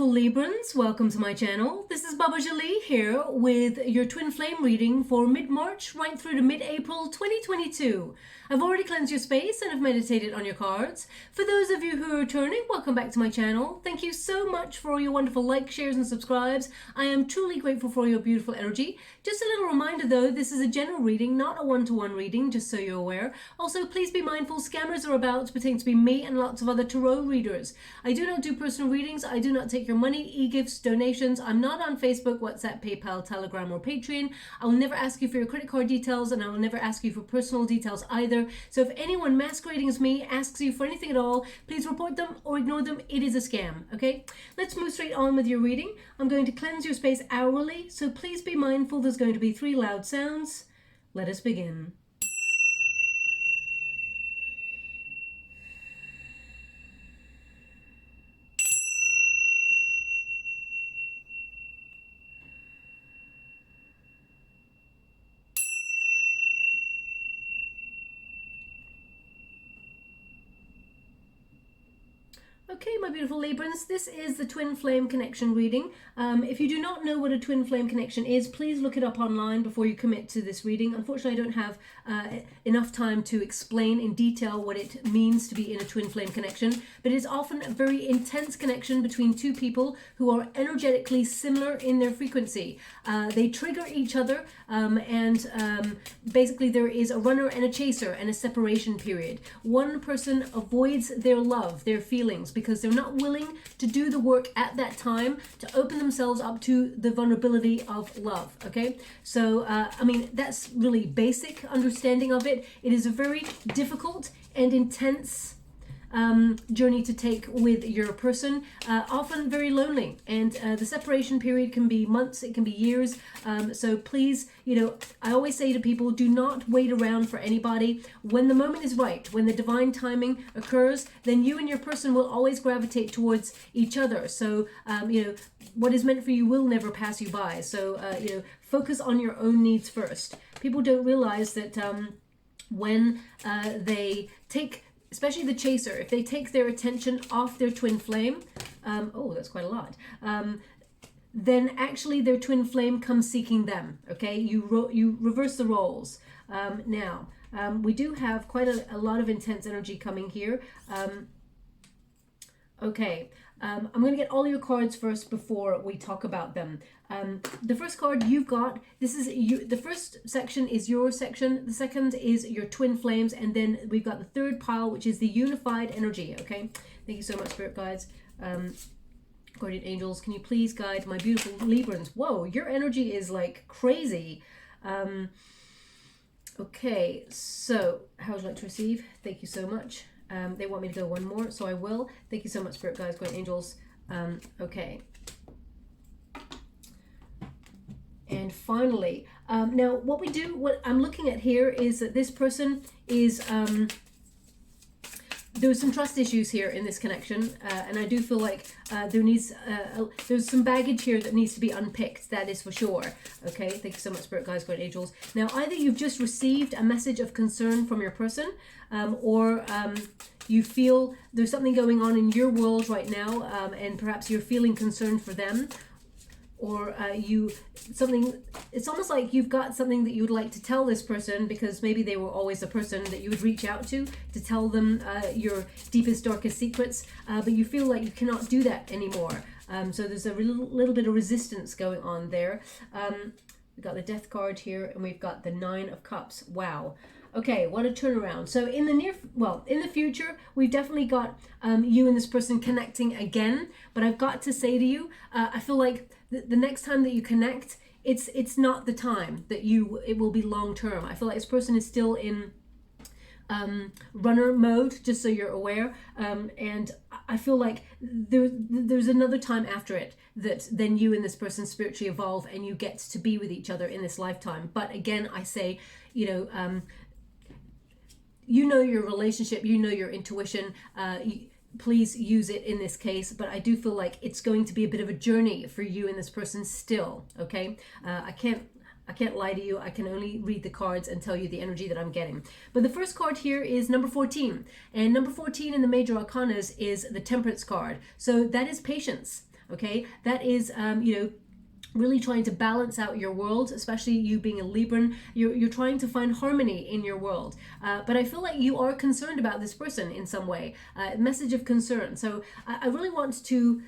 beautiful Librans, welcome to my channel. This is Baba Jolie here with your twin flame reading for mid-March right through to mid-April 2022. I've already cleansed your space and have meditated on your cards. For those of you who are returning, welcome back to my channel. Thank you so much for all your wonderful likes, shares and subscribes. I am truly grateful for your beautiful energy. Just a little reminder though, this is a general reading, not a one-to-one reading, just so you're aware. Also, please be mindful, scammers are about to pretend to be me and lots of other tarot readers. I do not do personal readings. I do not take your money, e-gifts, donations. I'm not on Facebook, WhatsApp, PayPal, Telegram or Patreon. I will never ask you for your credit card details and I will never ask you for personal details either. So if anyone masquerading as me asks you for anything at all, please report them or ignore them. It is a scam, okay? Let's move straight on with your reading. I'm going to cleanse your space hourly, so please be mindful. There's going to be 3 loud sounds. Let us begin. Okay, my beautiful Librans, this is the twin flame connection reading. If you do not know what a twin flame connection is, please look it up online before you commit to this reading. Unfortunately, I don't have enough time to explain in detail what it means to be in a twin flame connection, but it's often a very intense connection between two people who are energetically similar in their frequency. They trigger each other and basically there is a runner and a chaser and a separation period. One person avoids their love, their feelings, because they're not willing to do the work at that time to open themselves up to the vulnerability of love, okay? So, I mean, that's really basic understanding of it. It is a very difficult and intense journey to take with your person, often very lonely, and the separation period can be months, it can be years, so please, you know, I always say to people, do not wait around for anybody. When the moment is right, when the divine timing occurs, then you and your person will always gravitate towards each other. So you know, what is meant for you will never pass you by. So you know, focus on your own needs first. People don't realize that when they take, especially the chaser, if they take their attention off their twin flame, oh, that's quite a lot, then actually their twin flame comes seeking them, okay? You reverse the roles. Now, we do have quite a lot of intense energy coming here. Okay, I'm going to get all your cards first before we talk about them. The first card you've got, this is you. The first section is your section. The second is your twin flames, and then we've got the third pile, which is the unified energy. Okay, thank you so much, spirit guides, guardian angels. Can you please guide my beautiful Librans? Whoa, your energy is like crazy. Okay, so how would you like to receive? Thank you so much. They want me to go one more, so I will. Thank you so much, spirit guides, guardian angels. Okay. And finally, now what I'm looking at here is that this person is, there's some trust issues here in this connection, and I do feel like there's some baggage here that needs to be unpicked, that is for sure. Okay, thank you so much, spirit guides, guardian angels. Now, either you've just received a message of concern from your person, or you feel there's something going on in your world right now, and perhaps you're feeling concerned for them, or it's almost like you've got something that you would like to tell this person, because maybe they were always the person that you would reach out to tell them your deepest, darkest secrets, but you feel like you cannot do that anymore. So there's a little bit of resistance going on there. We've got the Death card here, and we've got the 9 of Cups. Wow. Okay, what a turnaround. So in the future, we've definitely got you and this person connecting again. But I've got to say to you, I feel like the next time that you connect, it's not the time that it will be long term. I feel like this person is still in runner mode, just so you're aware, and I feel like there's another time after it that then you and this person spiritually evolve and you get to be with each other in this lifetime. But again, I say, you know, you know your relationship, you know your intuition, please use it in this case, but I do feel like it's going to be a bit of a journey for you and this person still, okay? I can't lie to you. I can only read the cards and tell you the energy that I'm getting. But the first card here is number 14. And number 14 in the major arcanas is the Temperance card. So that is patience. okay? That is, you know, really trying to balance out your world, especially you being a Libran. You're trying to find harmony in your world. But I feel like you are concerned about this person in some way, message of concern. So I really want to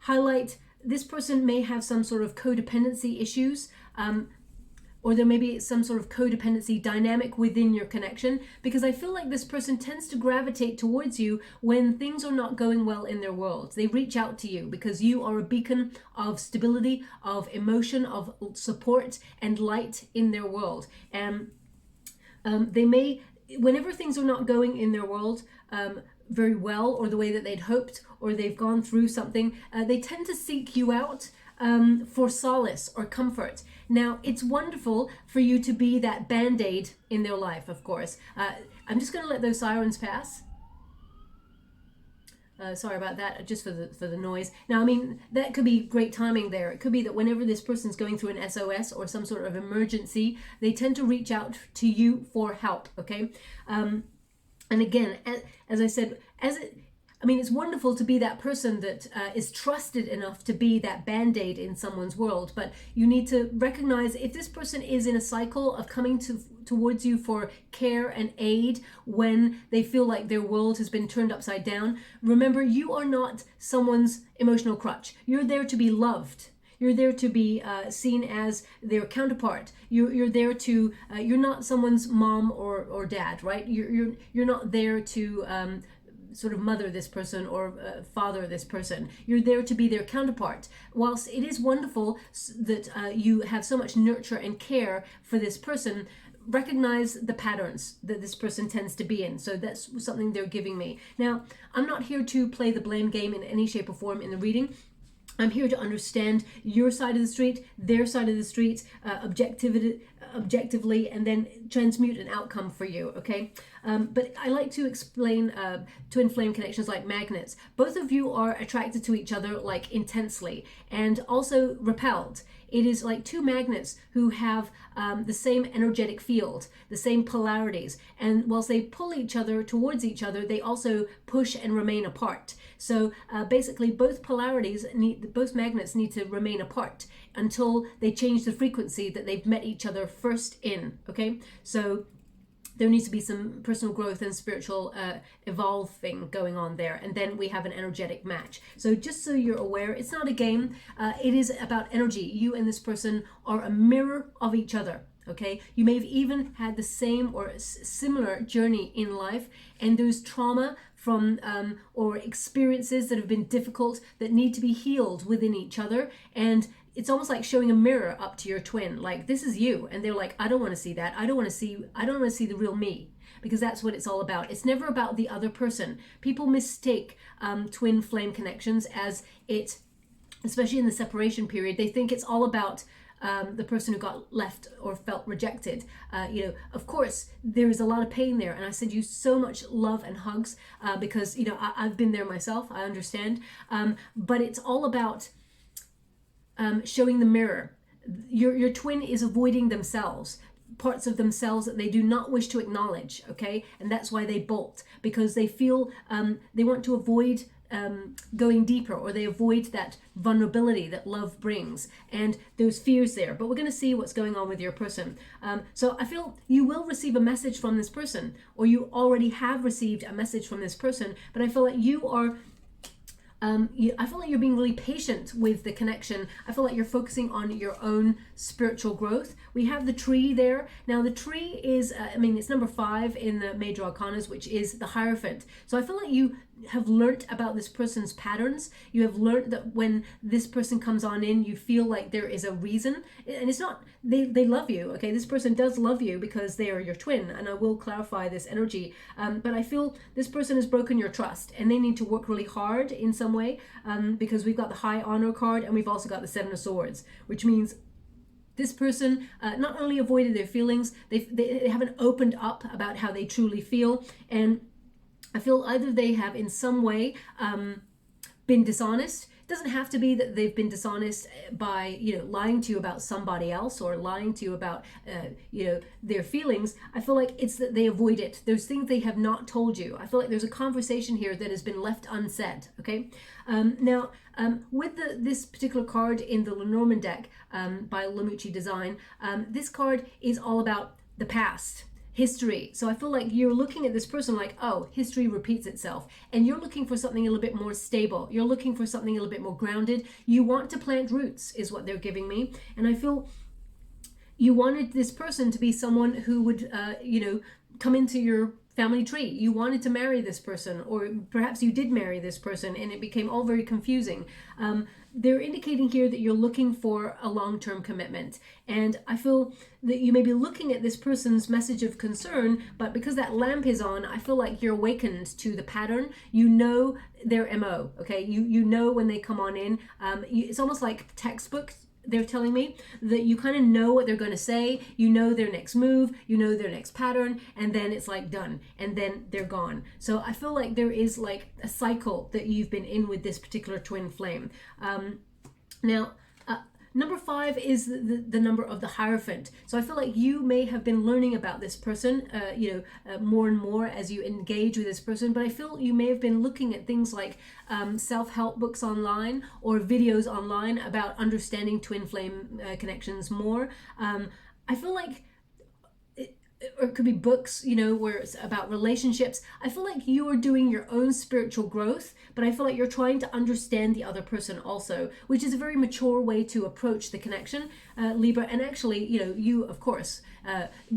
highlight this person may have some sort of codependency issues, or there may be some sort of codependency dynamic within your connection, because I feel like this person tends to gravitate towards you when things are not going well in their world. They reach out to you because you are a beacon of stability, of emotion, of support and light in their world. And they may, whenever things are not going in their world very well, or the way that they'd hoped, or they've gone through something, they tend to seek you out for solace or comfort. Now, it's wonderful for you to be that band-aid in their life, of course. I'm just going to let those sirens pass. Sorry about that, just for the noise. Now, I mean, that could be great timing there. It could be that whenever this person's going through an SOS or some sort of emergency, they tend to reach out to you for help, okay? And again, as I said, I mean, it's wonderful to be that person that is trusted enough to be that band-aid in someone's world, but you need to recognize if this person is in a cycle of coming towards you for care and aid when they feel like their world has been turned upside down. Remember, you are not someone's emotional crutch. You're there to be loved. You're there to be seen as their counterpart. You're there to, you're not someone's mom or dad, right? You're not there to sort of mother this person or father this person. You're there to be their counterpart. Whilst it is wonderful that you have so much nurture and care for this person, recognize the patterns that this person tends to be in. So that's something they're giving me. Now, I'm not here to play the blame game in any shape or form in the reading. I'm here to understand your side of the street, their side of the street, objectively, and then transmute an outcome for you, okay? But I like to explain twin flame connections like magnets. Both of you are attracted to each other like intensely and also repelled. It is like two magnets who have the same energetic field, the same polarities. And whilst they pull each other towards each other, they also push and remain apart. So basically both magnets need to remain apart until they change the frequency that they've met each other first in, okay? So there needs to be some personal growth and spiritual evolving going on there. And then we have an energetic match. So just so you're aware, it's not a game. It is about energy. You and this person are a mirror of each other. Okay, you may have even had the same or similar journey in life, and there's trauma from or experiences that have been difficult that need to be healed within each other. And it's almost like showing a mirror up to your twin, like, this is you, and they're like, I don't want to see that. I don't want to see the real me, because that's what it's all about. It's never about the other person. People mistake twin flame connections as it, especially in the separation period, they think it's all about the person who got left or felt rejected. You know, of course, there is a lot of pain there, and I send you so much love and hugs because, you know, I've been there myself. I understand, but it's all about showing the mirror. Your twin is avoiding themselves, parts of themselves that they do not wish to acknowledge, okay? And that's why they bolt, because they feel they want to avoid going deeper, or they avoid that vulnerability that love brings, and those fears there. But we're going to see what's going on with your person. So I feel you will receive a message from this person, or you already have received a message from this person, but I feel like you are I feel like you're being really patient with the connection. I feel like you're focusing on your own spiritual growth. We have the tree there. Now the tree is, I mean, it's number 5 in the major arcanas, which is the Hierophant. So I feel like you have learnt about this person's patterns. You have learnt that when this person comes on in, you feel like there is a reason. And it's not, they love you, okay? This person does love you because they are your twin, and I will clarify this energy. But I feel this person has broken your trust, and they need to work really hard in some way, because we've got the High Honor card, and we've also got the 7 of Swords, which means this person not only avoided their feelings, they haven't opened up about how they truly feel, and I feel either they have in some way been dishonest, doesn't have to be that they've been dishonest by, you know, lying to you about somebody else or lying to you about, you know, their feelings. I feel like it's that they avoid it. There's things they have not told you. I feel like there's a conversation here that has been left unsaid, okay? Now, with this particular card in the Lenormand deck by Lamucci Design, this card is all about the past, history. So I feel like you're looking at this person like, oh, history repeats itself, and you're looking for something a little bit more stable. You're looking for something a little bit more grounded. You want to plant roots is what they're giving me. And I feel you wanted this person to be someone who would, you know, come into your family tree. You wanted to marry this person, or perhaps you did marry this person and it became all very confusing. They're indicating here that you're looking for a long-term commitment, and I feel that you may be looking at this person's message of concern, but because that lamp is on, I feel like you're awakened to the pattern. You know their MO, okay? You know when they come on in. It's almost like textbook. They're telling me that you kind of know what they're going to say, you know their next move, you know their next pattern, and then it's like done, and then they're gone. So I feel like there is like a cycle that you've been in with this particular twin flame. Now, number 5 is the number of the Hierophant. So I feel like you may have been learning about this person, you know, more and more as you engage with this person. But I feel you may have been looking at things like self-help books online or videos online about understanding twin flame connections more. I feel like, or it could be books, you know, where it's about relationships. I feel like you are doing your own spiritual growth, but I feel like you're trying to understand the other person also, which is a very mature way to approach the connection, Libra. And actually, you know, you, of course,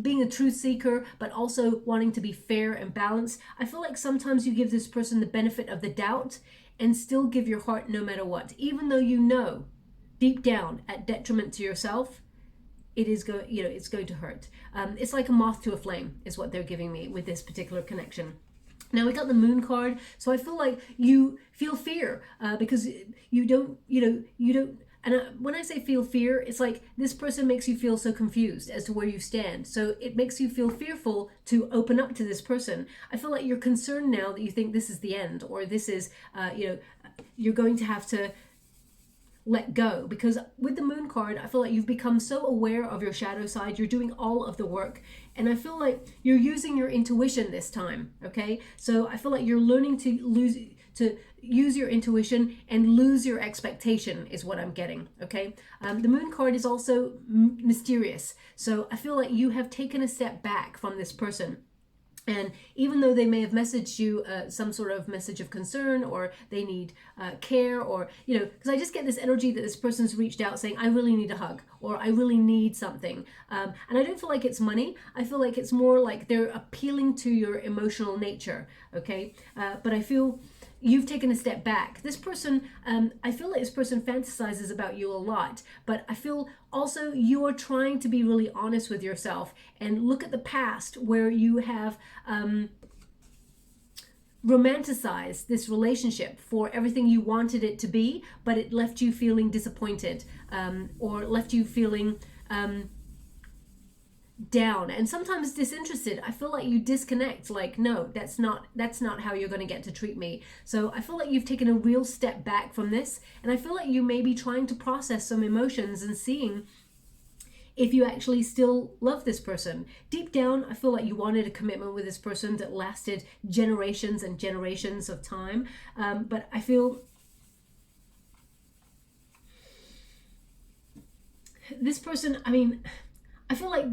being a truth seeker, but also wanting to be fair and balanced. I feel like sometimes you give this person the benefit of the doubt and still give your heart no matter what, even though you know deep down at detriment to yourself, it is going, you know, it's going to hurt. It's like a moth to a flame is what they're giving me with this particular connection. Now we got the Moon card, so I feel like you feel fear because you don't, and when I say feel fear, it's like this person makes you feel so confused as to where you stand. So it makes you feel fearful to open up to this person. I feel like you're concerned now that you think this is the end, or this is, you know, you're going to have to let go, because with the Moon card, I feel like you've become so aware of your shadow side. You're doing all of the work, and I feel like you're using your intuition this time. Okay, so I feel like you're learning to use your intuition and lose your expectation is what I'm getting. Okay, the Moon card is also mysterious, so I feel like you have taken a step back from this person. And even though they may have messaged you some sort of message of concern, or they need care, or, you know, because I just get this energy that this person's reached out saying, I really need a hug, or I really need something. And I don't feel like it's money. I feel like it's more like they're appealing to your emotional nature, okay? But I feel you've taken a step back. This person, I feel like this person fantasizes about you a lot, but I feel also you are trying to be really honest with yourself and look at the past where you have romanticized this relationship for everything you wanted it to be, but it left you feeling disappointed, or left you feeling down and sometimes disinterested. I feel like you disconnect, like, no, that's not how you're going to get to treat me. So I feel like you've taken a real step back from this, and I feel like you may be trying to process some emotions and seeing if you actually still love this person. Deep down, I feel like you wanted a commitment with this person that lasted generations and generations of time, but I feel this person, I mean, I feel like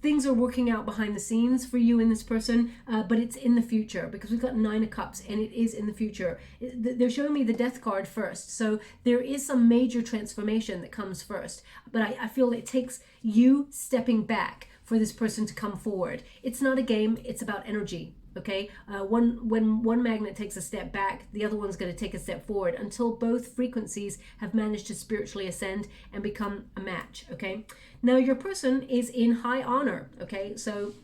things are working out behind the scenes for you and this person, but it's in the future, because we've got 9 of Cups and it is in the future. They're showing me the Death card first, so there is some major transformation that comes first, but I feel it takes you stepping back for this person to come forward. It's not a game, it's about energy. Okay, when one magnet takes a step back, the other one's going to take a step forward until both frequencies have managed to spiritually ascend and become a match. Okay, now your person is in high honor. Okay, so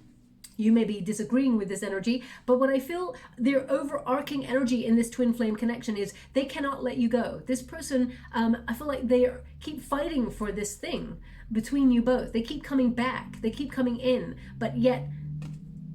you may be disagreeing with this energy, but what I feel their overarching energy in this twin flame connection is they cannot let you go. This person, I feel like they keep fighting for this thing between you both. They keep coming back, they keep coming in, but yet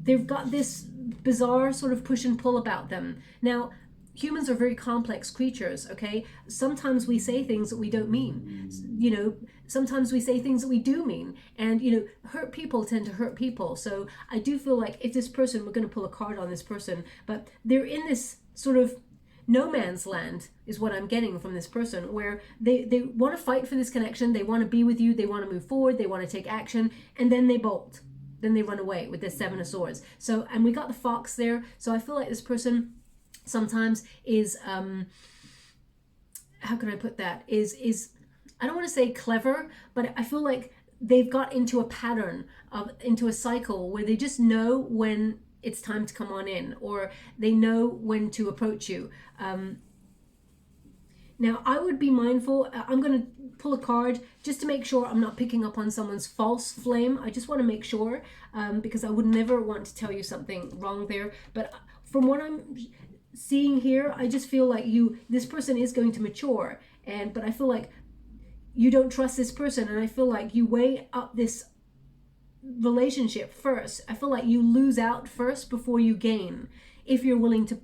they've got this bizarre sort of push and pull about them. Now, humans are very complex creatures, okay? Sometimes we say things that we don't mean. You know, sometimes we say things that we do mean. And, you know, hurt people tend to hurt people. So I do feel like if this person, we're going to pull a card on this person, but they're in this sort of no man's land is what I'm getting from this person, where they want to fight for this connection. They want to be with you. They want to move forward. They want to take action. And then they bolt. Then they run away with this Seven of Swords. So, and we got the fox there. So I feel like this person sometimes is, how can I put that? Is I don't want to say clever, but I feel like they've got into a pattern into a cycle where they just know when it's time to come on in, or they know when to approach you. Now, I would be mindful. I'm going to pull a card just to make sure I'm not picking up on someone's false flame. I just want to make sure, because I would never want to tell you something wrong there. But from what I'm seeing here, I just feel like this person is going to mature, but I feel like you don't trust this person, and I feel like you weigh up this relationship first. I feel like you lose out first before you gain, if you're willing to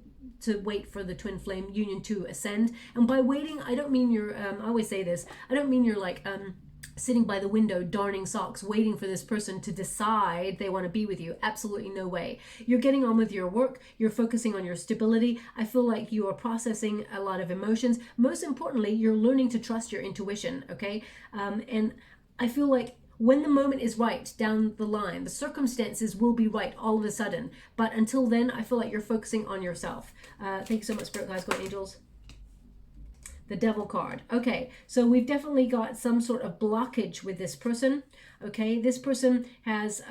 wait for the twin flame union to ascend. And by waiting, I don't mean you're I always say this, I don't mean you're like sitting by the window darning socks waiting for this person to decide they want to be with you. Absolutely no way. You're getting on with your work. You're focusing on your stability. I feel like you are processing a lot of emotions. Most importantly, you're learning to trust your intuition, okay? And I feel like when the moment is right down the line, the circumstances will be right all of a sudden. But until then, I feel like you're focusing on yourself. Thank you so much, Spirit Guides, God Angels. The Devil card. Okay, so we've definitely got some sort of blockage with this person. Okay, this person has,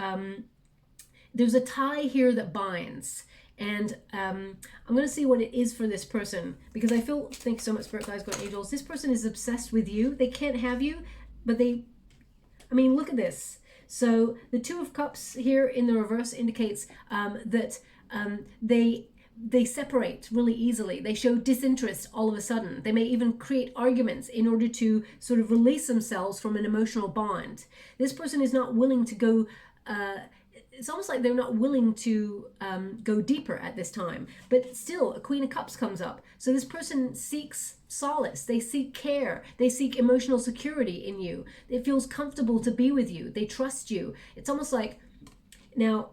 there's a tie here that binds. And I'm going to see what it is for this person, because I feel, thank you so much, Spirit Guides, God Angels. This person is obsessed with you. They can't have you, but I mean, look at this. So the Two of Cups here in the reverse indicates that they separate really easily. They show disinterest all of a sudden. They may even create arguments in order to sort of release themselves from an emotional bond. This person is not willing to go, it's almost like they're not willing to go deeper at this time. But still, a Queen of Cups comes up. So this person seeks solace. They seek care. They seek emotional security in you. It feels comfortable to be with you. They trust you. It's almost like, now,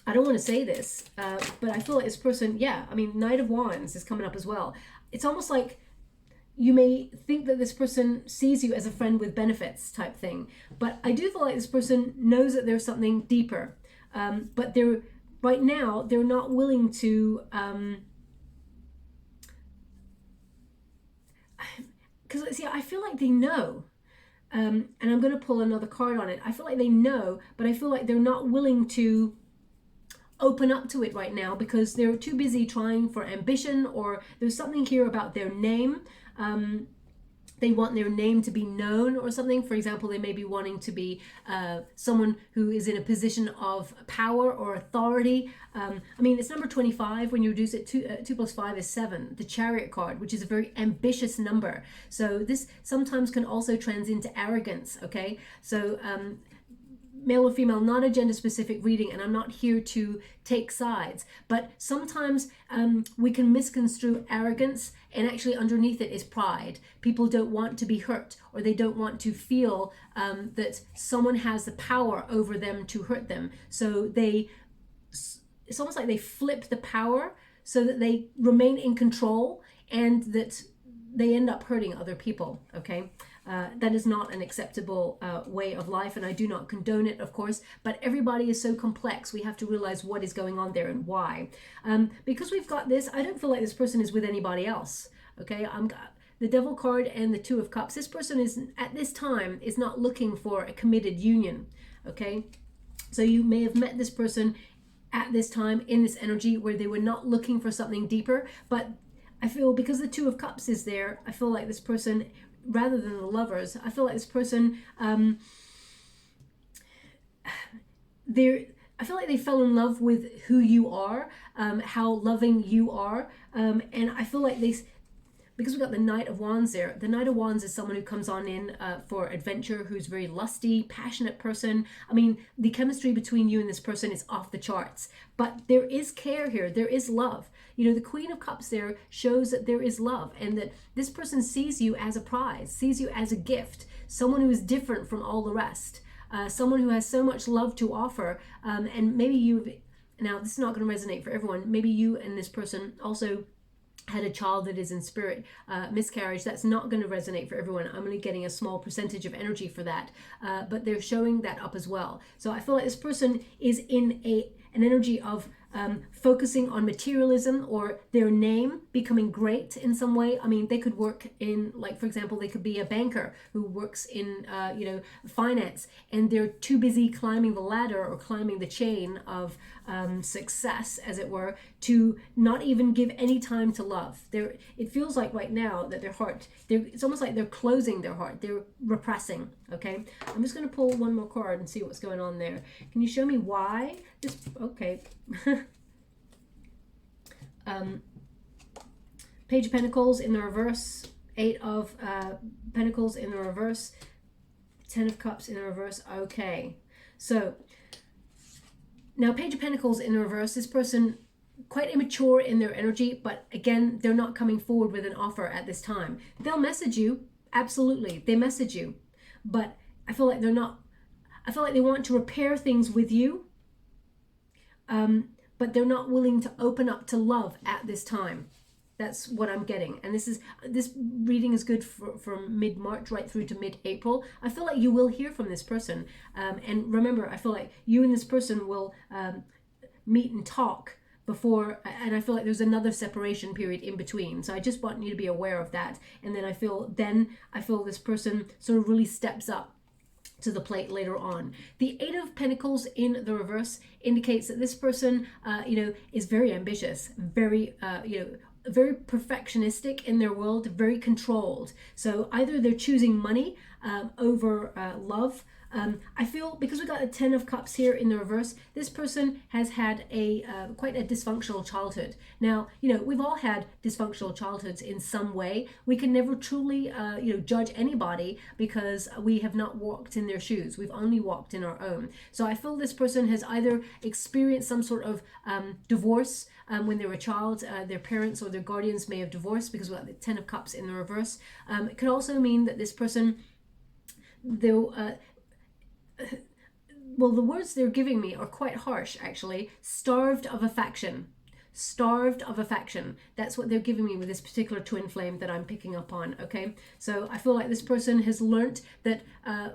I don't want to say this, but I feel like this person, yeah, I mean, Knight of Wands is coming up as well. It's almost like you may think that this person sees you as a friend with benefits type thing. But I do feel like this person knows that there's something deeper. But right now, they're not willing to, because see, I feel like they know. And I'm going to pull another card on it. I feel like they know, but I feel like they're not willing to open up to it right now because they're too busy trying for ambition, or there's something here about their name. They want their name to be known or something. For example, they may be wanting to be someone who is in a position of power or authority. I mean, it's number 25. When you reduce it, 2 plus 5 is 7. The Chariot card, which is a very ambitious number. So this sometimes can also trans into arrogance, okay? So male or female, not a gender specific reading, and I'm not here to take sides, but sometimes we can misconstrue arrogance, and actually underneath it is pride. People don't want to be hurt, or they don't want to feel that someone has the power over them to hurt them. So it's almost like they flip the power so that they remain in control, and that they end up hurting other people, okay? That is not an acceptable way of life, and I do not condone it, of course, but everybody is so complex. We have to realize what is going on there and why. Because we've got this, I don't feel like this person is with anybody else, okay? The Devil card and the Two of Cups. This person is, at this time, is not looking for a committed union, okay? So you may have met this person at this time in this energy where they were not looking for something deeper, but I feel because the Two of Cups is there, I feel like this person, rather than the Lovers, I feel like this person, I feel like they fell in love with who you are, how loving you are, and I feel like because we've got the Knight of Wands there, the Knight of Wands is someone who comes on in for adventure, who's very lusty, passionate person. I mean, the chemistry between you and this person is off the charts, but there is care here, there is love. You know, the Queen of Cups there shows that there is love, and that this person sees you as a prize, sees you as a gift, someone who is different from all the rest, someone who has so much love to offer, and maybe you've, now this is not going to resonate for everyone, maybe you and this person also had a child that is in spirit miscarriage. That's not going to resonate for everyone. I'm only getting a small percentage of energy for that, but they're showing that up as well. So I feel like this person is in an energy of focusing on materialism, or their name becoming great in some way. I mean, they could work in, like, for example, they could be a banker who works in, you know, finance, and they're too busy climbing the ladder or climbing the chain of success, as it were, to not even give any time to love. It feels like right now that their heart, it's almost like they're closing their heart, they're repressing. Okay, I'm just going to pull one more card and see what's going on there. Can you show me why this? Okay. Page of Pentacles in the reverse, 8 of Pentacles in the reverse, 10 of Cups in the reverse. Okay, so now Page of Pentacles in the reverse, this person quite immature in their energy, but again, they're not coming forward with an offer at this time. They'll message you, absolutely, they message you, but I feel like they're not, I feel like they want to repair things with you, but they're not willing to open up to love at this time. That's what I'm getting. And this reading is good from mid-March right through to mid-April. I feel like you will hear from this person. And remember, I feel like you and this person will meet and talk before, and I feel like there's another separation period in between. So I just want you to be aware of that. And then I feel this person sort of really steps up to the plate later on. The 8 of Pentacles in the reverse indicates that this person, you know, is very ambitious, very, you know, very perfectionistic in their world, very controlled. So either they're choosing money over love. I feel, because we got a 10 of Cups here in the reverse, this person has had a quite a dysfunctional childhood. Now, you know, we've all had dysfunctional childhoods in some way. We can never truly, you know, judge anybody because we have not walked in their shoes. We've only walked in our own. So I feel this person has either experienced some sort of divorce when they were a child. Their parents or their guardians may have divorced, because we've got the 10 of Cups in the reverse. It could also mean that this person, they'll well, the words they're giving me are quite harsh, actually. Starved of affection. Starved of affection. That's what they're giving me with this particular twin flame that I'm picking up on, okay? So I feel like this person has learnt that,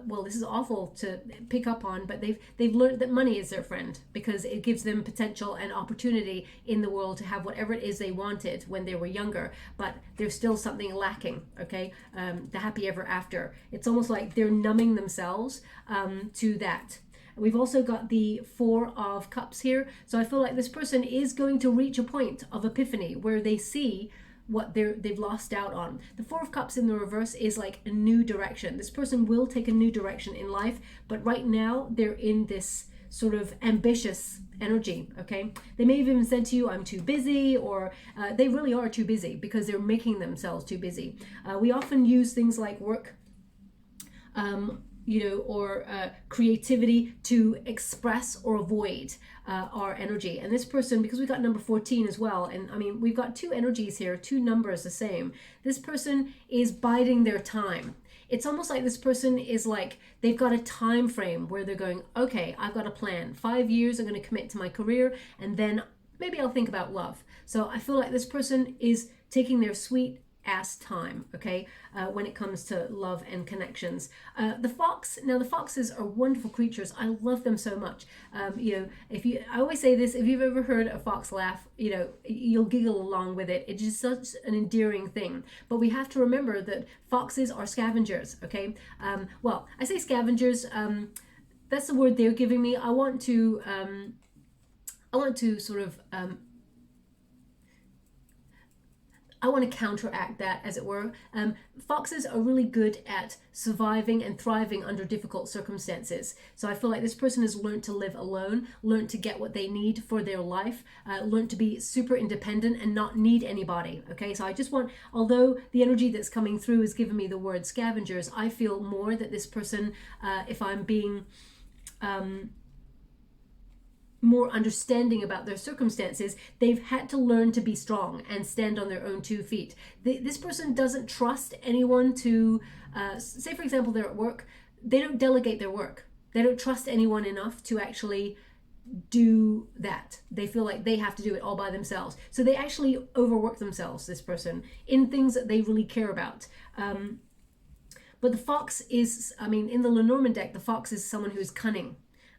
well, this is awful to pick up on, but they've learned that money is their friend, because it gives them potential and opportunity in the world to have whatever it is they wanted when they were younger, but there's still something lacking, okay? The happy ever after. It's almost like they're numbing themselves to that. We've also got the 4 of Cups here. So I feel like this person is going to reach a point of epiphany where they see what they've lost out on. The 4 of Cups in the reverse is like a new direction. This person will take a new direction in life, but right now they're in this sort of ambitious energy, okay? They may have even said to you, I'm too busy, or they really are too busy because they're making themselves too busy. We often use things like work, you know, or creativity to express or avoid our energy. And this person, because we got number 14 as well, and I mean, we've got 2 energies here, 2 numbers the same. This person is biding their time. It's almost like this person is like, they've got a time frame where they're going, okay, I've got a plan. 5 years, I'm going to commit to my career, and then maybe I'll think about love. So I feel like this person is taking their sweet ass time, okay, when it comes to love and connections. The fox, now the foxes are wonderful creatures. I love them so much. You know, I always say this, if you've ever heard a fox laugh, you know, you'll giggle along with it. It's just such an endearing thing. But we have to remember that foxes are scavengers, okay? Well, I say scavengers, that's the word they're giving me. I want to sort of, I want to counteract that, as it were. Foxes are really good at surviving and thriving under difficult circumstances. So I feel like this person has learned to live alone, learned to get what they need for their life, learned to be super independent and not need anybody. Okay, so I just want, although the energy that's coming through is giving me the word scavengers, I feel more that this person, if I'm being more understanding about their circumstances, they've had to learn to be strong and stand on their own 2 feet. This person doesn't trust anyone to, say for example, they're at work, they don't delegate their work. They don't trust anyone enough to actually do that. They feel like they have to do it all by themselves. So they actually overwork themselves, this person, in things that they really care about. But the fox is, I mean, in the Lenormand deck, the fox is someone who is cunning.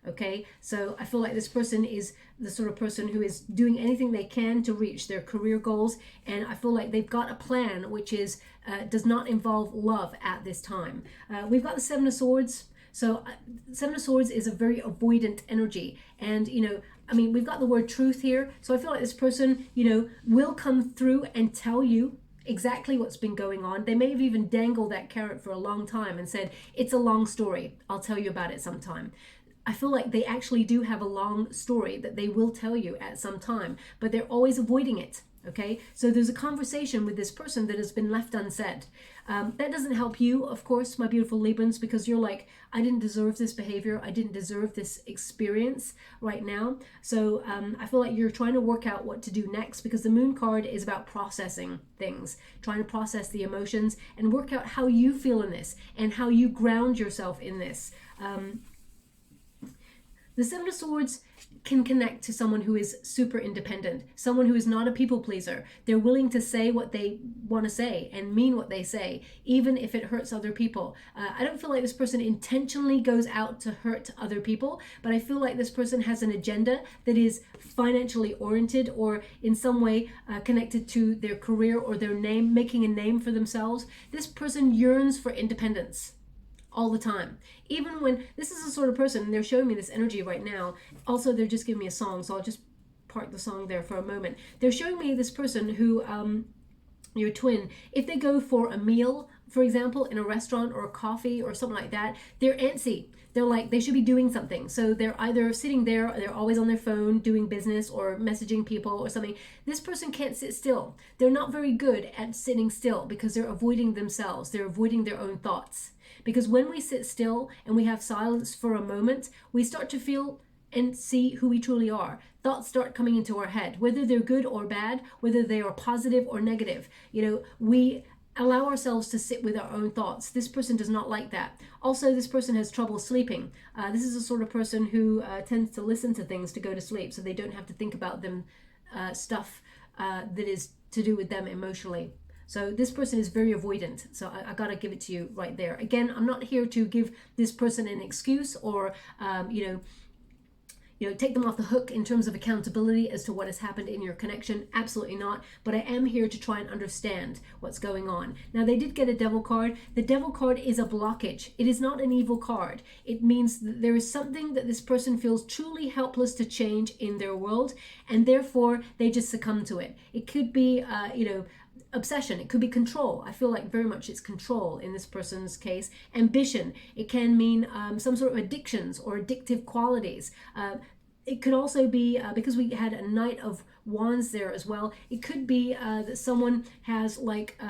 Okay, so I feel like this person is the sort of person who is doing anything they can to reach their career goals, and I feel like they've got a plan which is does not involve love at this time. We've got the Seven of Swords. So Seven of Swords is a very avoidant energy, and you know, I mean, we've got the word truth here, so I feel like this person, you know, will come through and tell you exactly what's been going on. They may have even dangled that carrot for a long time and said, it's a long story, I'll tell you about it sometime. I feel like they actually do have a long story that they will tell you at some time, but they're always avoiding it. Okay, so there's a conversation with this person that has been left unsaid. That doesn't help you, of course, my beautiful Librans, because you're like, I didn't deserve this behavior. I didn't deserve this experience right now. So I feel like you're trying to work out what to do next, because the Moon card is about processing things, trying to process the emotions and work out how you feel in this and how you ground yourself in this. The Seven of Swords can connect to someone who is super independent, someone who is not a people pleaser. They're willing to say what they want to say and mean what they say, even if it hurts other people. I don't feel like this person intentionally goes out to hurt other people, but I feel like this person has an agenda that is financially oriented or in some way connected to their career or their name, making a name for themselves. This person yearns for independence all the time. Even when, this is the sort of person, and they're showing me this energy right now. Also, they're just giving me a song, so I'll just park the song there for a moment. They're showing me this person who, your twin, if they go for a meal, for example, in a restaurant or a coffee or something like that, they're antsy. They're like, they should be doing something. So they're either sitting there, or they're always on their phone doing business or messaging people or something. This person can't sit still. They're not very good at sitting still because they're avoiding themselves. They're avoiding their own thoughts. Because when we sit still and we have silence for a moment, we start to feel and see who we truly are. Thoughts start coming into our head, whether they're good or bad, whether they are positive or negative. You know, we allow ourselves to sit with our own thoughts. This person does not like that. Also, this person has trouble sleeping. This is the sort of person who tends to listen to things to go to sleep, so they don't have to think about them stuff that is to do with them emotionally. So this person is very avoidant. So I got to give it to you right there. Again, I'm not here to give this person an excuse or, take them off the hook in terms of accountability as to what has happened in your connection. Absolutely not. But I am here to try and understand what's going on. Now, they did get a Devil card. The Devil card is a blockage. It is not an evil card. It means that there is something that this person feels truly helpless to change in their world, and therefore they just succumb to it. It could be, obsession, it could be control. I feel like very much it's control in this person's case. Ambition, it can mean some sort of addictions or addictive qualities. It could also be, because we had a Knight of Wands there as well, it could be that someone has like,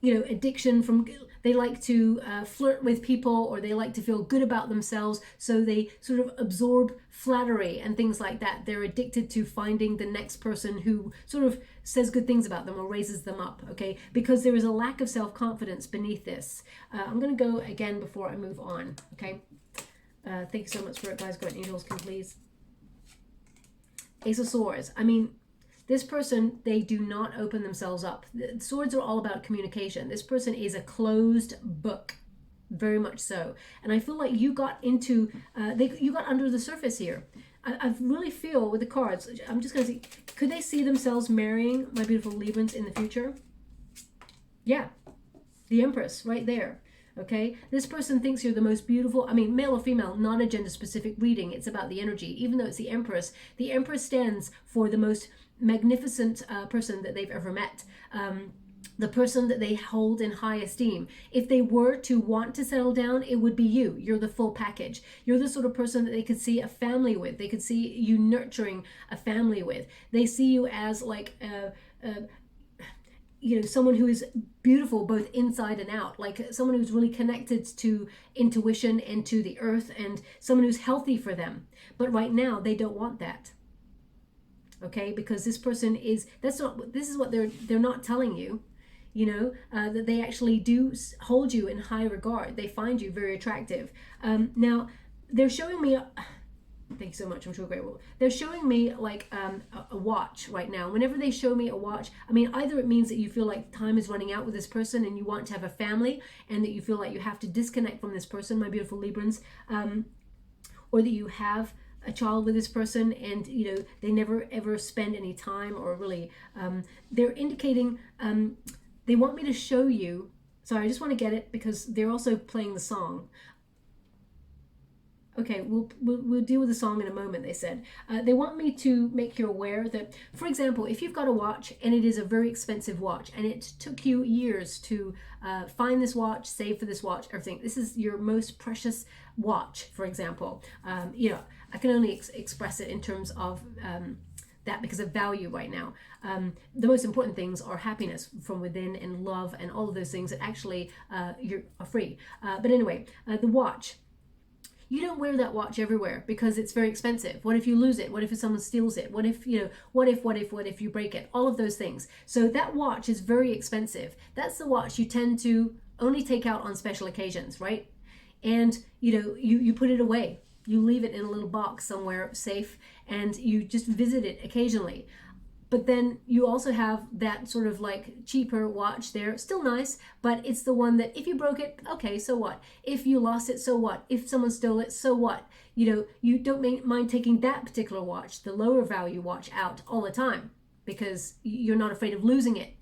addiction from, they like to flirt with people, or they like to feel good about themselves, so they sort of absorb flattery and things like that. They're addicted to finding the next person who sort of says good things about them or raises them up, okay? Because there is a lack of self-confidence beneath this. I'm going to go again before I move on, okay? Thank you so much for it, guys. Great angels, can please. Ace of Swords. I mean, this person, they do not open themselves up. The swords are all about communication. This person is a closed book, very much so. And I feel like you got into, you got under the surface here. I really feel with the cards, I'm just going to see, could they see themselves marrying my beautiful Librans in the future? Yeah, the Empress right there. Okay, this person thinks you're the most beautiful, I mean, male or female, not a gender specific reading. It's about the energy. Even though it's the Empress stands for the most magnificent person that they've ever met. The person that they hold in high esteem. If they were to want to settle down, it would be you. You're the full package. You're the sort of person that they could see a family with. They could see you nurturing a family with. They see you as like you know, someone who is beautiful both inside and out, like someone who's really connected to intuition and to the earth, and someone who's healthy for them. But right now they don't want that. Okay, because this person is, this is what they're not telling you. You know, that they actually do hold you in high regard. They find you very attractive. Now, they're showing me, thank you so much, I'm sure grateful. They're showing me like a watch right now. Whenever they show me a watch, I mean, either it means that you feel like time is running out with this person and you want to have a family, and that you feel like you have to disconnect from this person, my beautiful Librans, or that you have a child with this person and, you know, they never ever spend any time, or really, they're indicating, they want me to show you, sorry, I just want to get it because they're also playing the song. Okay, we'll deal with the song in a moment, they said. They want me to make you aware that, for example, if you've got a watch and it is a very expensive watch and it took you years to find this watch, save for this watch, everything, this is your most precious watch, for example. You know, I can only express it in terms of that because of value right now. The most important things are happiness from within and love and all of those things that actually are free. But anyway, the watch. You don't wear that watch everywhere because it's very expensive. What if you lose it? What if someone steals it? What if, you know, what if you break it? All of those things. So that watch is very expensive. That's the watch you tend to only take out on special occasions, right? And, you know, you put it away. You leave it in a little box somewhere safe, and you just visit it occasionally. But then you also have that sort of like cheaper watch there, still nice, but it's the one that if you broke it, okay, so what? If you lost it, so what? If someone stole it, so what? You know, you don't mind taking that particular watch, the lower value watch, out all the time because you're not afraid of losing it.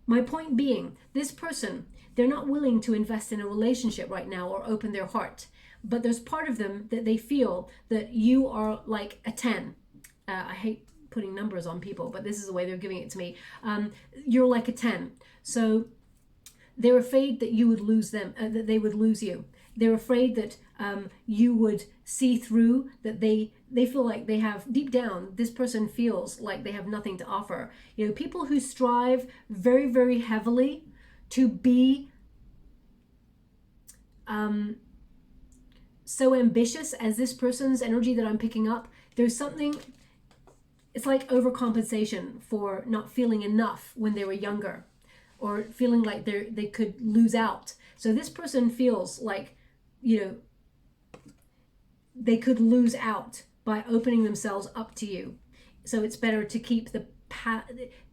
My point being, this person, they're not willing to invest in a relationship right now or open their heart. But there's part of them that they feel that you are like a 10. I hate putting numbers on people, but this is the way they're giving it to me. You're like a 10. So they're afraid that you would lose them, that they would lose you. They're afraid that you would see through, that they feel like they have, deep down, this person feels like they have nothing to offer. You know, people who strive very, very heavily to be so ambitious as this person's energy that I'm picking up, there's something, it's like overcompensation for not feeling enough when they were younger, or feeling like they could lose out. So this person feels like, you know, they could lose out by opening themselves up to you. So it's better to keep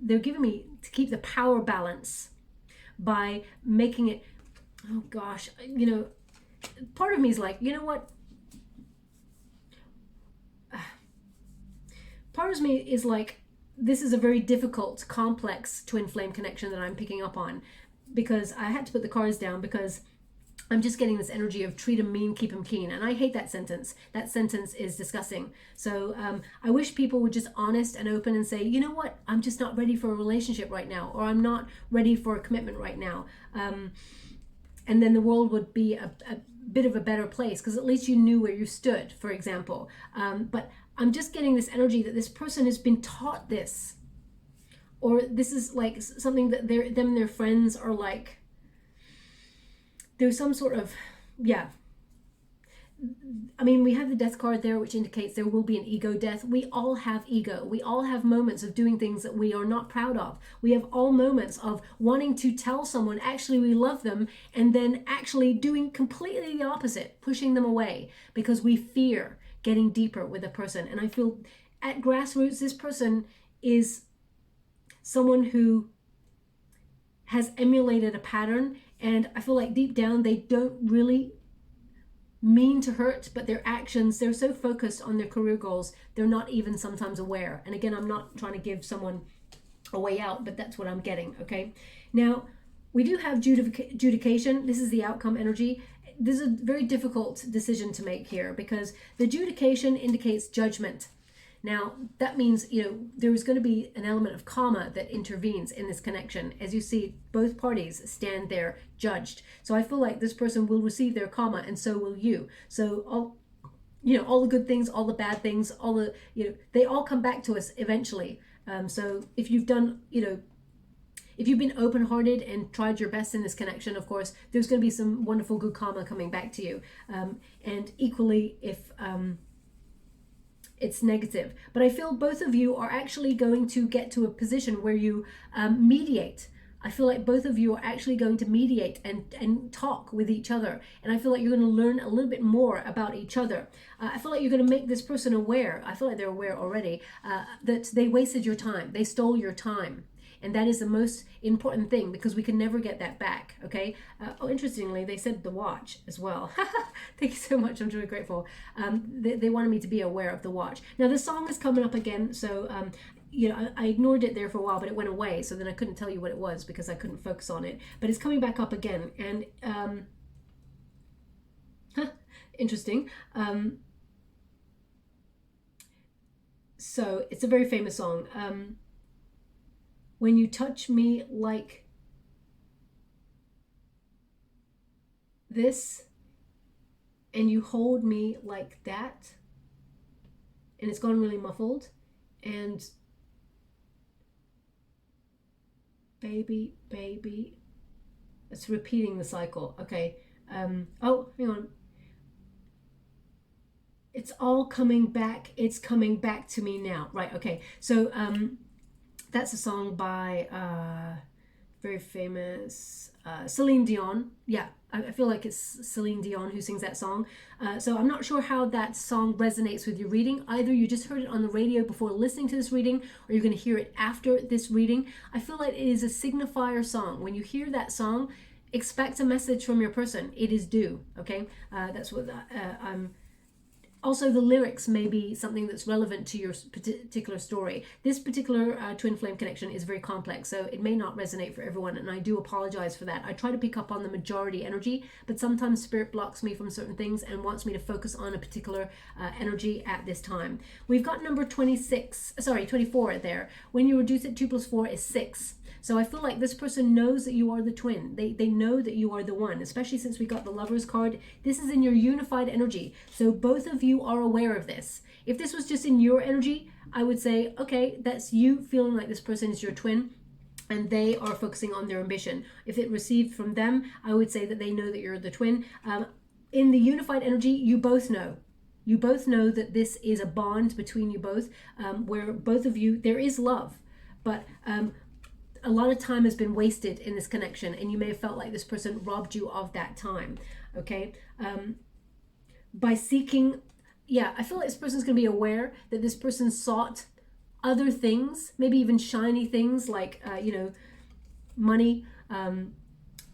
they're giving me to keep the power balance by making it, oh gosh, you know, part of me is like, you know what? Part of me is like, this is a very difficult, complex twin flame connection that I'm picking up on, because I had to put the cards down because I'm just getting this energy of treat them mean, keep them keen. And I hate that sentence. That sentence is disgusting. So I wish people were just honest and open and say, you know what? I'm just not ready for a relationship right now, or I'm not ready for a commitment right now. And then the world would be a bit of a better place, because at least you knew where you stood, for example. But I'm just getting this energy that this person has been taught this, or this is like something that them and their friends are like, there's some sort of, yeah. I mean, we have the death card there, which indicates there will be an ego death. We all have ego. We all have moments of doing things that we are not proud of. We have all moments of wanting to tell someone actually we love them, and then actually doing completely the opposite, pushing them away because we fear getting deeper with a person. And I feel at grassroots, this person is someone who has emulated a pattern, and I feel like deep down they don't really mean to hurt, but their actions, they're so focused on their career goals, they're not even sometimes aware. And again, I'm not trying to give someone a way out, but that's what I'm getting, okay? Now, we do have judication. This is the outcome energy. This is a very difficult decision to make here, because the judication indicates judgment. Now, that means, there is going to be an element of karma that intervenes in this connection. As you see, both parties stand there judged. So I feel like this person will receive their karma, and so will you. So all the good things, all the bad things, all the, they all come back to us eventually. So if you've done, if you've been open-hearted and tried your best in this connection, of course, there's going to be some wonderful good karma coming back to you. And equally, if it's negative. But I feel both of you are actually going to get to a position where you mediate. I feel like both of you are actually going to mediate and talk with each other. And I feel like you're going to learn a little bit more about each other. I feel like you're going to make this person aware, I feel like they're aware already, that they wasted your time. They stole your time. And that is the most important thing, because we can never get that back, okay? Interestingly, they said the watch as well. Thank you so much. I'm really grateful. They wanted me to be aware of the watch. Now, the song is coming up again, so I ignored it there for a while, but it went away, so then I couldn't tell you what it was because I couldn't focus on it. But it's coming back up again, and interesting. So it's a very famous song. When you touch me like this, and you hold me like that, and it's gone really muffled, and baby, baby, it's repeating the cycle. Okay. Oh, hang on. It's all coming back. It's coming back to me now. Right. Okay. So, that's a song by very famous Celine Dion. Yeah, I feel like it's Celine Dion who sings that song. So I'm not sure how that song resonates with your reading. Either you just heard it on the radio before listening to this reading, or you're going to hear it after this reading. I feel like it is a signifier song. When you hear that song, expect a message from your person. It is due, okay? That's what I'm... Also, the lyrics may be something that's relevant to your particular story. This particular twin flame connection is very complex, so it may not resonate for everyone, and I do apologize for that. I try to pick up on the majority energy, but sometimes spirit blocks me from certain things and wants me to focus on a particular energy at this time. We've got number 24 there. When you reduce it, 2 plus 4 is 6. So I feel like this person knows that you are the twin. They know that you are the one, especially since we got the Lovers card. This is in your unified energy. So both of you are aware of this. If this was just in your energy, I would say, okay, that's you feeling like this person is your twin, and they are focusing on their ambition. If it received from them, I would say that they know that you're the twin. In the unified energy, you both know. You both know that this is a bond between you both, where both of you, there is love, but a lot of time has been wasted in this connection, and you may have felt like this person robbed you of that time, okay? By seeking, I feel like this person's going to be aware that this person sought other things, maybe even shiny things like, money,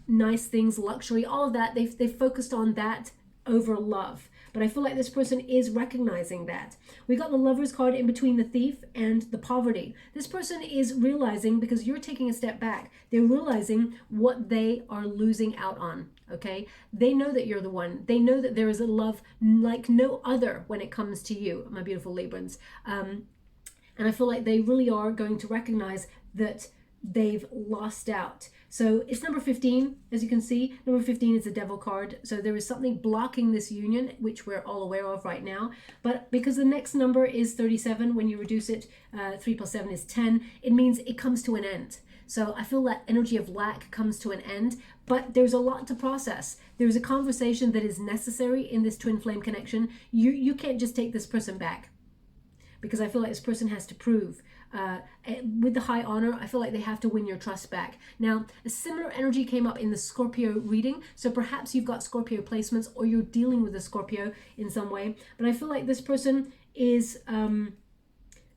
nice things, luxury, all of that. They've focused on that over love. But I feel like this person is recognizing that. We got the Lovers card in between the Thief and the Poverty. This person is realizing, because you're taking a step back, they're realizing what they are losing out on, okay? They know that you're the one. They know that there is a love like no other when it comes to you, my beautiful Librans. And I feel like they really are going to recognize that they've lost out. So it's number 15, as you can see. Number 15 is a Devil card. So there is something blocking this union, which we're all aware of right now. But because the next number is 37, when you reduce it, 3 plus 7 is 10, it means it comes to an end. So I feel that energy of lack comes to an end, but there's a lot to process. There's a conversation that is necessary in this twin flame connection. You can't just take this person back, because I feel like this person has to prove. With the High Honor, I feel like they have to win your trust back. Now, a similar energy came up in the Scorpio reading, so perhaps you've got Scorpio placements, or you're dealing with a Scorpio in some way. But I feel like this person is,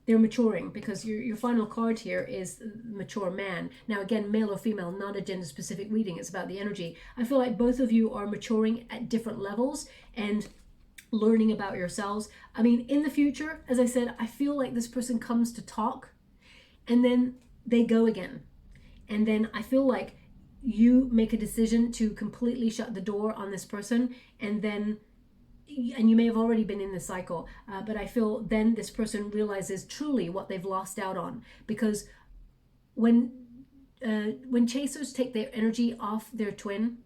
they're maturing, because your final card here is mature man. Now, again, male or female, not a gender-specific reading. It's about the energy. I feel like both of you are maturing at different levels and learning about yourselves. I mean, in the future, as I said, I feel like this person comes to talk and then they go again. And then I feel like you make a decision to completely shut the door on this person, and then and you may have already been in this cycle, but I feel then this person realizes truly what they've lost out on, because when chasers take their energy off their twin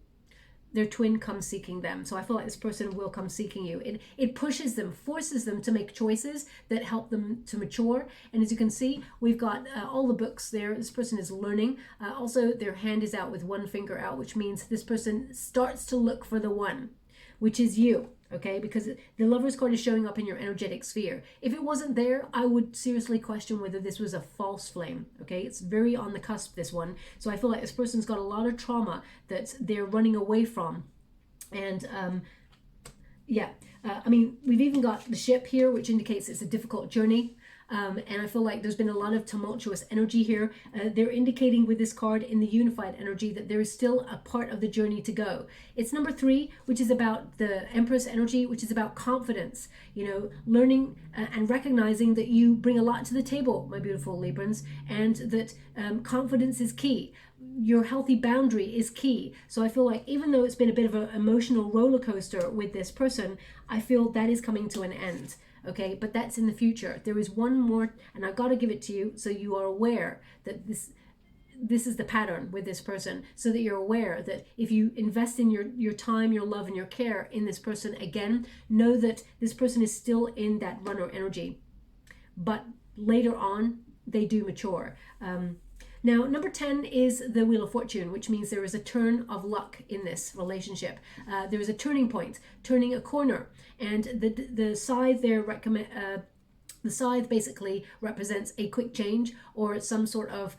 comes seeking them. So I feel like this person will come seeking you. It pushes them, forces them to make choices that help them to mature. And as you can see, we've got all the books there. This person is learning. Also, their hand is out with one finger out, which means this person starts to look for the one, which is you. Okay, because the Lover's card is showing up in your energetic sphere. If it wasn't there, I would seriously question whether this was a false flame. Okay, it's very on the cusp, this one. So I feel like this person's got a lot of trauma that they're running away from. And yeah, I mean, we've even got the ship here, which indicates it's a difficult journey. And I feel like there's been a lot of tumultuous energy here. They're indicating with this card in the unified energy that there is still a part of the journey to go. It's number 3, which is about the Empress energy, which is about confidence, you know, learning and recognizing that you bring a lot to the table, my beautiful Librans, and that confidence is key. Your healthy boundary is key. So I feel like even though it's been a bit of an emotional roller coaster with this person, I feel that is coming to an end. Okay, but that's in the future. There is one more, and I've got to give it to you so you are aware that this is the pattern with this person, so that you're aware that if you invest in your time, your love, and your care in this person again, know that this person is still in that runner energy, but later on they do mature. Now, number 10 is the Wheel of Fortune, which means there is a turn of luck in this relationship. There is a turning point, turning a corner, and the scythe there the scythe basically represents a quick change or some sort of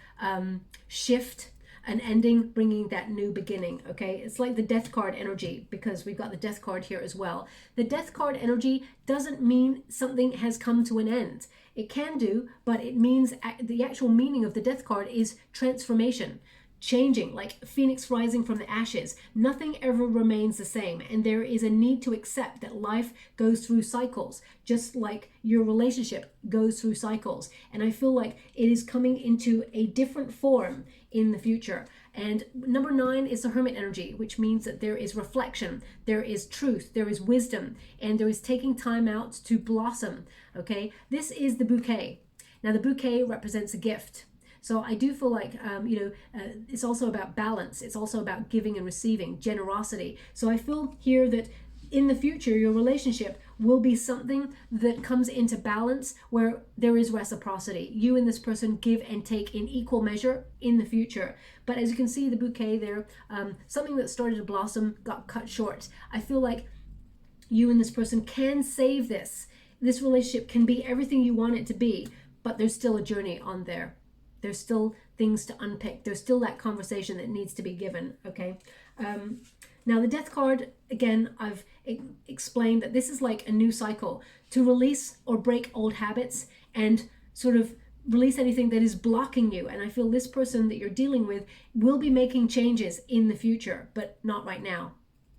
shift, an ending, bringing that new beginning. Okay, it's like the Death card energy, because we've got the Death card here as well. The Death card energy doesn't mean something has come to an end. It can do, but it means the actual meaning of the Death card is transformation, changing, like phoenix rising from the ashes. Nothing ever remains the same, and there is a need to accept that life goes through cycles, just like your relationship goes through cycles. And I feel like it is coming into a different form in the future. And number 9 is the Hermit energy, which means that there is reflection, there is truth, there is wisdom, and there is taking time out to blossom. Okay, this is the bouquet. Now the bouquet represents a gift. So I do feel like, it's also about balance. It's also about giving and receiving, generosity. So I feel here that in the future, your relationship will be something that comes into balance where there is reciprocity. You and this person give and take in equal measure in the future. But as you can see, the bouquet there, something that started to blossom got cut short. I feel like you and this person can save this. This relationship can be everything you want it to be, but there's still a journey on there. There's still things to unpick. There's still that conversation that needs to be given, okay? Now the Death card, again, I've explained that this is like a new cycle to release or break old habits and sort of release anything that is blocking you. And I feel this person that you're dealing with will be making changes in the future, but not right now.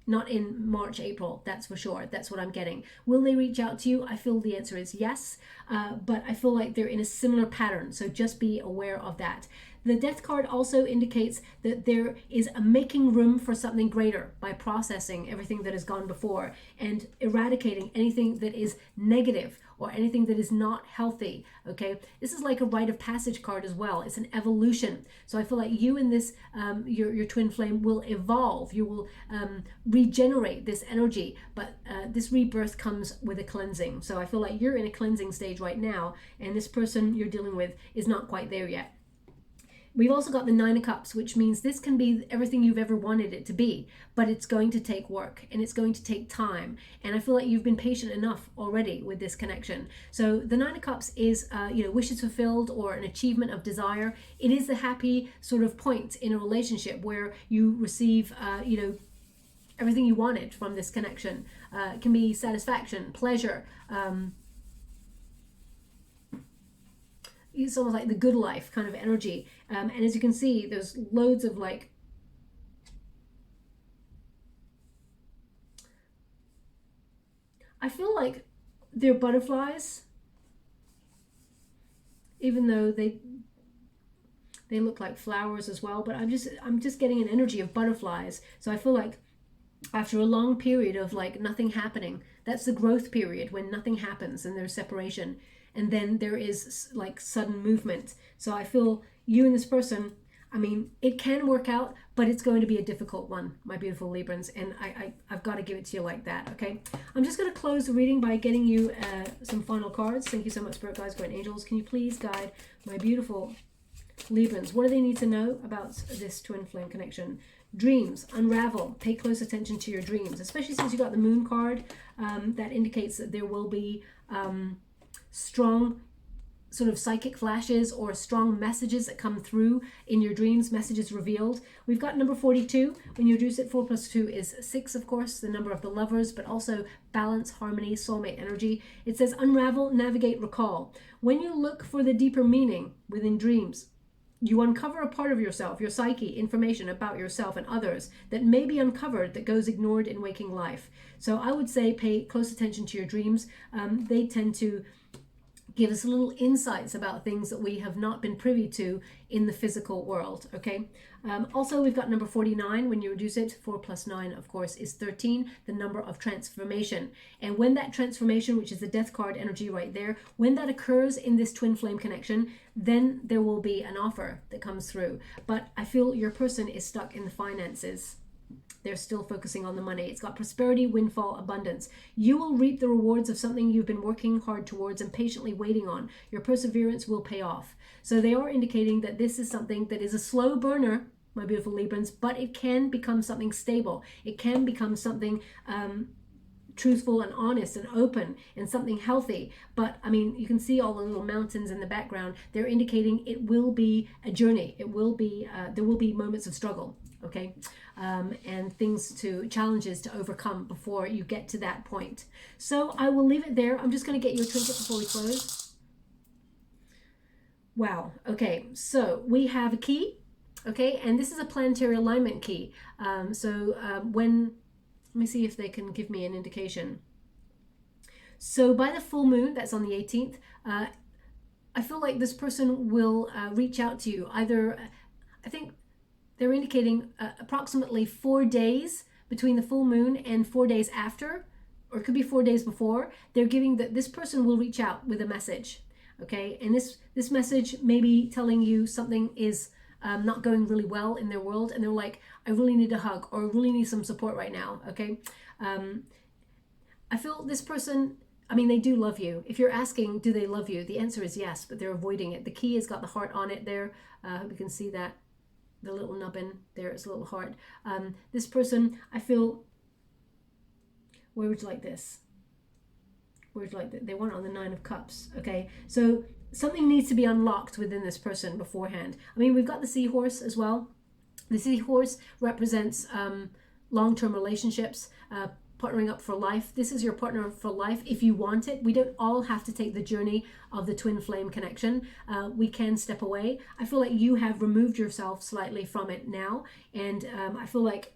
Not in March, April, that's for sure. That's what I'm getting. Will they reach out to you? I feel the answer is yes, but I feel like they're in a similar pattern, so just be aware of that. The Death card also indicates that there is a making room for something greater by processing everything that has gone before and eradicating anything that is negative or anything that is not healthy, okay? This is like a rite of passage card as well. It's an evolution. So I feel like you and this, your twin flame will evolve. You will regenerate this energy, but this rebirth comes with a cleansing. So I feel like you're in a cleansing stage right now, and this person you're dealing with is not quite there yet. We've also got the 9 of Cups, which means this can be everything you've ever wanted it to be, but it's going to take work and it's going to take time. And I feel like you've been patient enough already with this connection. So the 9 of Cups is, wishes fulfilled or an achievement of desire. It is the happy sort of point in a relationship where you receive, everything you wanted from this connection. It can be satisfaction, pleasure, it's almost like the good life kind of energy. And as you can see, there's loads of like, I feel like they're butterflies, even though they look like flowers as well, but I'm just getting an energy of butterflies. So I feel like after a long period of like nothing happening. That's the growth period, when nothing happens and there's separation, and then there is like sudden movement. So I feel you and this person, I mean, it can work out, but it's going to be a difficult one, my beautiful Librans, and I've got to give it to you like that, okay? I'm just going to close the reading by getting you some final cards. Thank you so much, Spirit Guides, Guardian Angels. Can you please guide my beautiful Librans? What do they need to know about this twin flame connection? Dreams, unravel, pay close attention to your dreams, especially since you got the Moon card. That indicates that there will be strong sort of psychic flashes or strong messages that come through in your dreams, messages revealed. We've got number 42. When you reduce it, 4 plus 2 is 6, of course, the number of the lovers, but also balance, harmony, soulmate energy. It says unravel, navigate, recall. When you look for the deeper meaning within dreams, you uncover a part of yourself, your psyche, information about yourself and others that may be uncovered that goes ignored in waking life. So I would say pay close attention to your dreams. They tend to give us little insights about things that we have not been privy to in the physical world, okay? Also, we've got number 49. When you reduce it, 4 plus 9, of course, is 13, the number of transformation. And when that transformation, which is the death card energy right there, when that occurs in this twin flame connection, then there will be an offer that comes through. But I feel your person is stuck in the finances. They're still focusing on the money. It's got prosperity, windfall, abundance. You will reap the rewards of something you've been working hard towards and patiently waiting on. Your perseverance will pay off. So they are indicating that this is something that is a slow burner, my beautiful Librans, but it can become something stable. It can become something truthful and honest and open and something healthy. But I mean, you can see all the little mountains in the background. They're indicating it will be a journey. It will be, there will be moments of struggle, okay? And challenges to overcome before you get to that point. So I will leave it there. I'm just going to get you a trinket before we close. Wow. Okay. So we have a key. Okay. And this is a planetary alignment key. Let me see if they can give me an indication. So by the full moon, that's on the 18th, I feel like this person will reach out to you. Either, I think they're indicating approximately 4 days between the full moon and 4 days after, or it could be 4 days before. They're giving that this person will reach out with a message, okay? And this message may be telling you something is not going really well in their world, and they're like, I really need a hug, or I really need some support right now, okay? I feel this person, I mean, they do love you. If you're asking, do they love you? The answer is yes, but they're avoiding it. The key has got the heart on it there. I hope you can see that. The little nubbin there, it's a little heart. This person, I feel, where would you like this? Where would you like that? They want it on the 9 of Cups, okay? So something needs to be unlocked within this person beforehand. I mean, we've got the seahorse as well. The seahorse represents long-term relationships, partnering up for life. This is your partner for life if you want it. We don't all have to take the journey of the twin flame connection. We can step away. I feel like you have removed yourself slightly from it now, and I feel like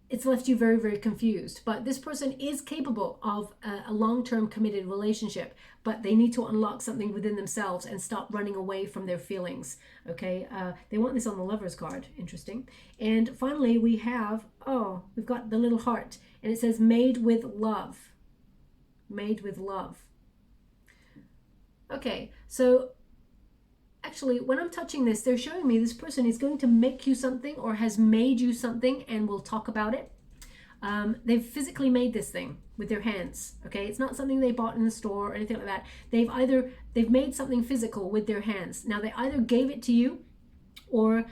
it's left you very, very confused. But this person is capable of a long-term committed relationship, but they need to unlock something within themselves and stop running away from their feelings, okay? They want this on the Lovers card. Interesting. And finally, we have, we've got the little heart, and it says made with love. Made with love. Okay, so actually, when I'm touching this, they're showing me this person is going to make you something or has made you something, and we'll talk about it. They've physically made this thing with their hands, okay? It's not something they bought in the store or anything like that. They've made something physical with their hands. Now, they either gave it to you or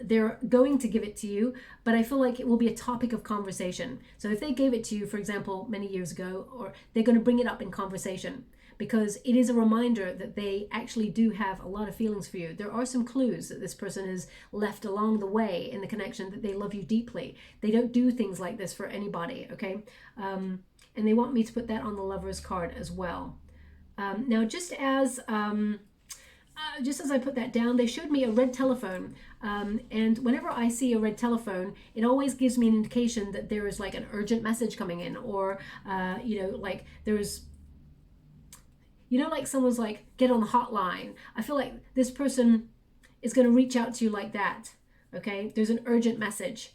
they're going to give it to you, but I feel like it will be a topic of conversation. So if they gave it to you, for example, many years ago, or they're going to bring it up in conversation, because it is a reminder that they actually do have a lot of feelings for you. There are some clues that this person has left along the way in the connection that they love you deeply. They don't do things like this for anybody, okay? And they want me to put that on the Lovers card as well. Now, just as I put that down, they showed me a red telephone. And whenever I see a red telephone, it always gives me an indication that there is like an urgent message coming in, or, like there's, like someone's like, get on the hotline. I feel like this person is going to reach out to you like that, okay? There's an urgent message.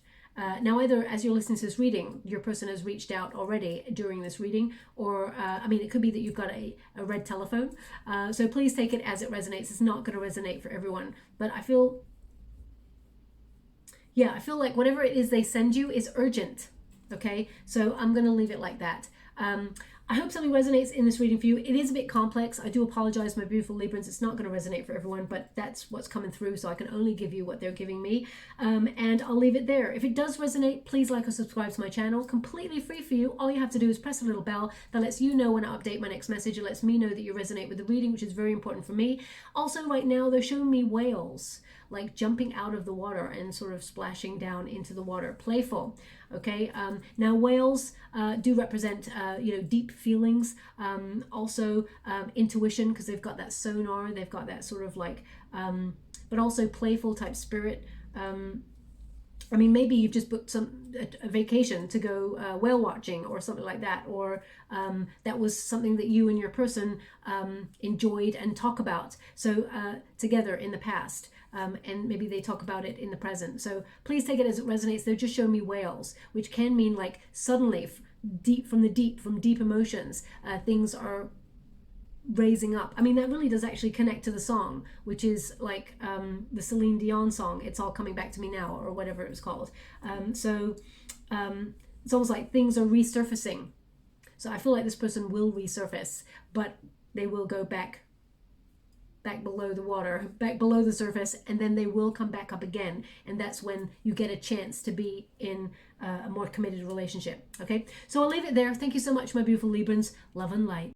Now, either as you're listening to this reading, your person has reached out already during this reading, or I mean, it could be that you've got a red telephone. So please take it as it resonates. It's not going to resonate for everyone, but I feel like whatever it is they send you is urgent. Okay, so I'm going to leave it like that. I hope something resonates in this reading for you. It is a bit complex. I do apologize, my beautiful Librans. It's not going to resonate for everyone, but that's what's coming through, so I can only give you what they're giving me. And I'll leave it there. If it does resonate, please like or subscribe to my channel. Completely free for you. All you have to do is press a little bell that lets you know when I update my next message. It lets me know that you resonate with the reading, which is very important for me. Also, right now, they're showing me whales, like jumping out of the water and sort of splashing down into the water. Playful. Okay, now whales do represent deep feelings, also intuition, because they've got that sonar, they've got that sort of like but also playful type spirit. I mean, maybe you've just booked a vacation to go whale watching or something like that, or that was something that you and your person enjoyed and talk about together in the past. And maybe they talk about it in the present. So please take it as it resonates. They're just showing me whales, which can mean like suddenly from deep emotions, things are raising up. I mean, that really does actually connect to the song, which is like the Celine Dion song, It's All Coming Back to Me Now, or whatever it was called. So it's almost like things are resurfacing. So I feel like this person will resurface, but they will go back below the water, back below the surface, and then they will come back up again. And that's when you get a chance to be in a more committed relationship. Okay, so I'll leave it there. Thank you so much, my beautiful Librans. Love and light.